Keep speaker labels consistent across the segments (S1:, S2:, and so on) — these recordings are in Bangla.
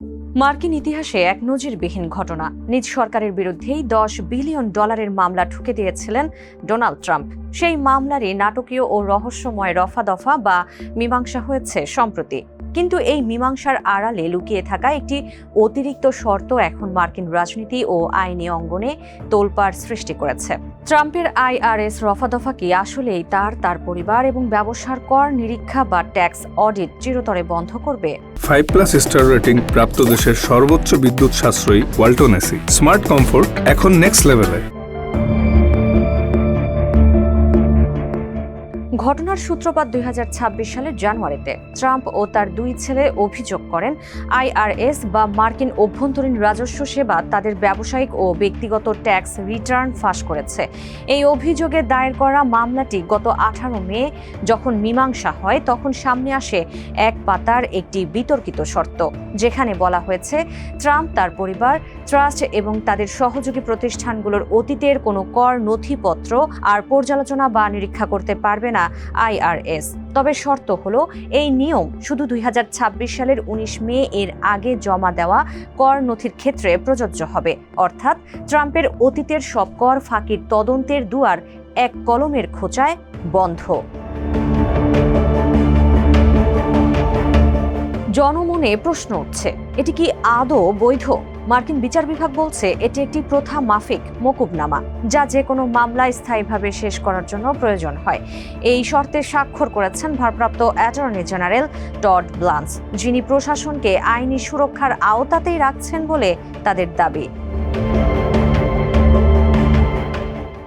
S1: মার্কিন ইতিহাসে এক নজিরবিহীন ঘটনা। নিজ সরকারের বিরুদ্ধেই $10 বিলিয়ন মামলা ঠুকে দিয়েছিলেন ডোনাল্ড ট্রাম্প। সেই মামলারই নাটকীয় ও রহস্যময় রফাদফা বা মীমাংসা হয়েছে সম্প্রতি। কিন্তু এই মীমাংসার আড়ালে লুকিয়ে থাকা একটি অতিরিক্ত শর্ত এখন মার্কিন রাজনীতি ও আইনি অঙ্গনে তোলপাড় সৃষ্টি করেছে। ট্রাম্পের IRS রফাদফা কি আসলেই তার পরিবার এবং ব্যবসার কর নিরীক্ষা বা ট্যাক্স অডিট চিরতরে বন্ধ করবে?
S2: 5+ স্টার রেটিং প্রাপ্ত দেশের সর্বোচ্চ বিদ্যুৎ সাশ্রয়ী ওয়ালটন এসি স্মার্ট কমফোর্ট এখন নেক্সট লেভেলে।
S1: ঘটনার সূত্রপাত 2026 সালের জানুয়ারিতে। ট্রাম্প ও তার দুই ছেলে অভিযোগ করেন IRS বা মার্কিন অভ্যন্তরীণ রাজস্ব সেবা তাদের ব্যবসায়িক ও ব্যক্তিগত ট্যাক্স রিটার্ন ফাঁস করেছে। এই অভিযোগে দায়ের করা মামলাটি গত 18 মে যখন মীমাংসা হয় তখন সামনে আসে এক পাতার একটি বিতর্কিত শর্ত, যেখানে বলা হয়েছে ট্রাম্প, তার পরিবার, ট্রাস্ট এবং তাদের সহযোগী প্রতিষ্ঠানগুলোর অতীতের কোনো কর নথিপত্র আর পর্যালোচনা বা নিরীক্ষা করতে পারবে না IRS। তবে শর্ত হলো, এই নিয়ম শুধু 2026 সালের 19 মে এর আগে জমা দেওয়া কর নথির ক্ষেত্রে প্রযোজ্য হবে। অর্থাৎ ট্রাম্পের অতীতের সব কর ফাঁকির তদন্তের দুয়ার এক কলমের খোঁচায় বন্ধ। জনমনে প্রশ্ন উঠছে, এটি কি আদৌ বৈধ? মার্কিন বিচার বিভাগ বলছে এটি একটি প্রথা মাফিক মকুবনামা, যা যে কোনো মামলা স্থায়ীভাবে শেষ করার জন্য প্রয়োজন হয়। এই শর্তে স্বাক্ষর করেছেন ভারপ্রাপ্ত অ্যাটর্নি জেনারেল টড ব্লান্স, যিনি প্রশাসনকে আইনি সুরক্ষার আওতাতেই রাখছেন বলে তাদের দাবি।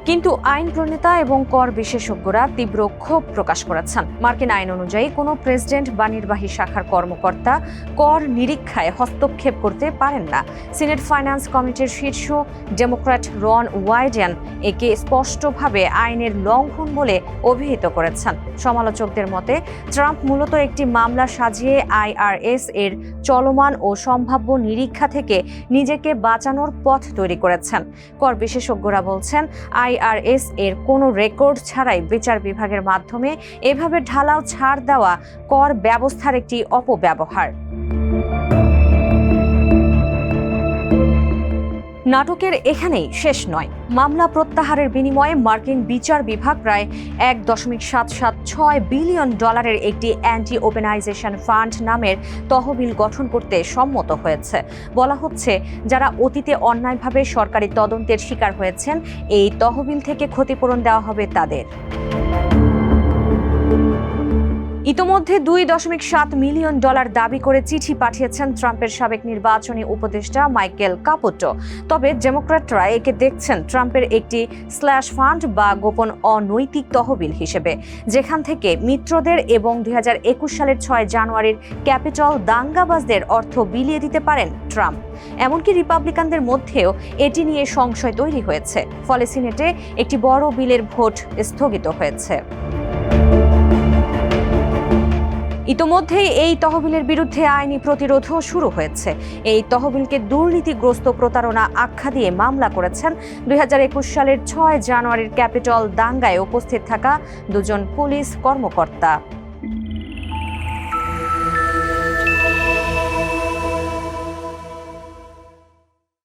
S1: কিন্তু আইন প্রণেতা এবং কর বিশেষজ্ঞরা তীব্র ক্ষোভ প্রকাশ করেছেন। মার্কিন আইন অনুযায়ী কোনো প্রেসিডেন্ট বা নির্বাহী শাখার কর্মকর্তা কর নিরীক্ষায় হস্তক্ষেপ করতে পারেন না। সিনেট ফাইন্যান্স কমিটির শীর্ষ ডেমোক্র্যাট রন ওয়াইডেন একে স্পষ্টভাবে আইনের লঙ্ঘন বলে অভিহিত করেছেন। সমালোচকদের মতে ট্রাম্প মূলত একটি মামলা সাজিয়ে IRS এর চলমান ও সম্ভাব্য নিরীক্ষা থেকে নিজেকে বাঁচানোর পথ তৈরি করেছেন। কর বিশেষজ্ঞরা বলছেন IRS এর কোনো রেকর্ড ছাড়াই বিচার বিভাগের মাধ্যমে এভাবে ঢালাও ছাড় দেওয়া কর ব্যবস্থার একটি অপব্যবহার। নাটকের এখানেই শেষ নয়। মামলা প্রত্যাহারের বিনিময়ে মার্কিন বিচার বিভাগ প্রায় $1.776 বিলিয়ন একটি অ্যান্টি ওপেনাইজেশন ফান্ড নামের তহবিল গঠন করতে সম্মত হয়েছে। বলা হচ্ছে, যারা অতীতে অন্যায়ভাবে সরকারি তদন্তের শিকার হয়েছেন, এই তহবিল থেকে ক্ষতিপূরণ দেওয়া হবে তাদের। ইতোমধ্যে $2.7 মিলিয়ন দাবি করে চিঠি পাঠিয়েছেন ট্রাম্পের সাবেক নির্বাচনী উপদেষ্টা মাইকেল কাপুটো। তবে ডেমোক্র্যাটরা একে দেখছেন ট্রাম্পের একটি স্ল্যাশ ফান্ড বা গোপন অনৈতিক তহবিল হিসেবে, যেখান থেকে মিত্রদের এবং 2021 সালের 6 জানুয়ারির ক্যাপিটল দাঙ্গাবাজদের অর্থ বিলিয়ে দিতে পারেন ট্রাম্প। এমনকি রিপাবলিকানদের মধ্যেও এটি নিয়ে সংশয় তৈরি হয়েছে। ফলে সিনেটে একটি বড় বিলের ভোট স্থগিত হয়েছে। ইতোমধ্যেই এই তহবিলের বিরুদ্ধে আইনি প্রতিরোধও শুরু হয়েছে। এই তহবিলকে দুর্নীতিগ্রস্ত প্রতারণা আখ্যা দিয়ে মামলা করেছেন 2021 সালের 6 জানুয়ারির ক্যাপিটল দাঙ্গায় উপস্থিত থাকা 2 পুলিশ কর্মকর্তা।